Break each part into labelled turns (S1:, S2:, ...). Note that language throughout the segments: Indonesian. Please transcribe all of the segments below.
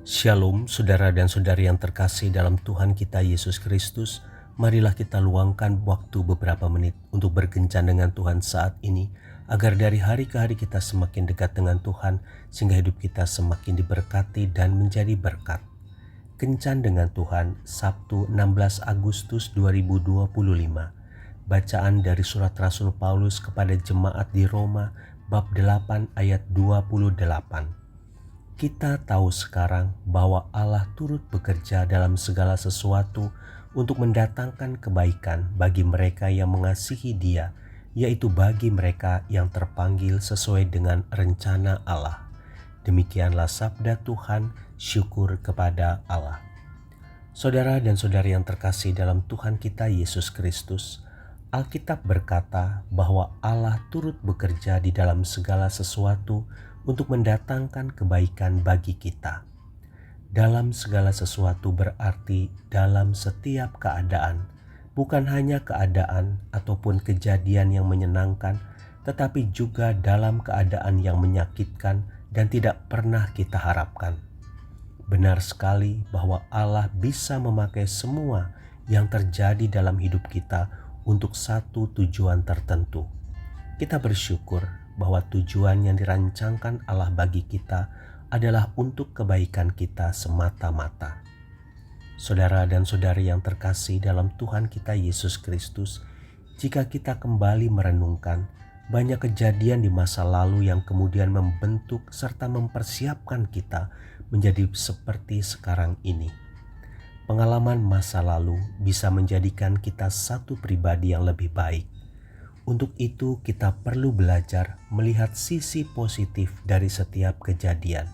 S1: Shalom saudara dan saudari yang terkasih dalam Tuhan kita Yesus Kristus. Marilah kita luangkan waktu beberapa menit untuk berkencan dengan Tuhan saat ini, agar dari hari ke hari kita semakin dekat dengan Tuhan, sehingga hidup kita semakin diberkati dan menjadi berkat. Kencan dengan Tuhan, Sabtu 16 Agustus 2025. Bacaan dari surat Rasul Paulus kepada jemaat di Roma, bab 8 ayat 28. Kita tahu sekarang bahwa Allah turut bekerja dalam segala sesuatu untuk mendatangkan kebaikan bagi mereka yang mengasihi Dia, yaitu bagi mereka yang terpanggil sesuai dengan rencana Allah. Demikianlah sabda Tuhan, syukur kepada Allah. Saudara dan saudari yang terkasih dalam Tuhan kita Yesus Kristus, Alkitab berkata bahwa Allah turut bekerja di dalam segala sesuatu untuk mendatangkan kebaikan bagi kita. Dalam segala sesuatu berarti dalam setiap keadaan, bukan hanya keadaan ataupun kejadian yang menyenangkan, tetapi juga dalam keadaan yang menyakitkan dan tidak pernah kita harapkan. Benar sekali bahwa Allah bisa memakai semua yang terjadi dalam hidup kita untuk satu tujuan tertentu. Kita bersyukur bahwa tujuan yang dirancangkan Allah bagi kita adalah untuk kebaikan kita semata-mata. Saudara dan saudari yang terkasih dalam Tuhan kita Yesus Kristus, jika kita kembali merenungkan banyak kejadian di masa lalu yang kemudian membentuk serta mempersiapkan kita menjadi seperti sekarang ini. Pengalaman masa lalu bisa menjadikan kita satu pribadi yang lebih baik. Untuk itu kita perlu belajar melihat sisi positif dari setiap kejadian.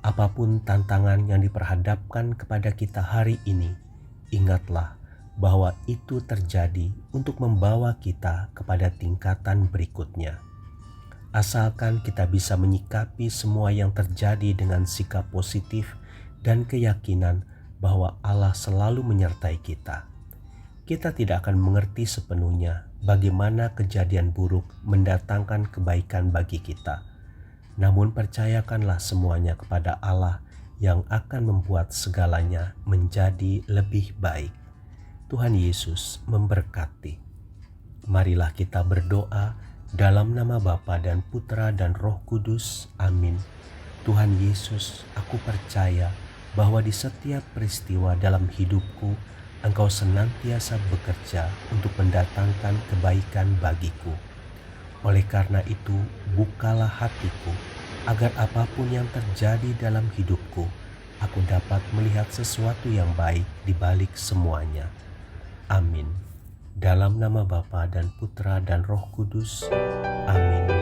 S1: Apapun tantangan yang diperhadapkan kepada kita hari ini, ingatlah bahwa itu terjadi untuk membawa kita kepada tingkatan berikutnya. Asalkan kita bisa menyikapi semua yang terjadi dengan sikap positif dan keyakinan bahwa Allah selalu menyertai kita. Kita tidak akan mengerti sepenuhnya bagaimana kejadian buruk mendatangkan kebaikan bagi kita. Namun percayakanlah semuanya kepada Allah yang akan membuat segalanya menjadi lebih baik. Tuhan Yesus memberkati. Marilah kita berdoa dalam nama Bapa dan Putra dan Roh Kudus. Amin. Tuhan Yesus, aku percaya bahwa di setiap peristiwa dalam hidupku, Engkau senantiasa bekerja untuk mendatangkan kebaikan bagiku. Oleh karena itu, bukalah hatiku agar apapun yang terjadi dalam hidupku, aku dapat melihat sesuatu yang baik di balik semuanya. Amin. Dalam nama Bapa dan Putra dan Roh Kudus. Amin.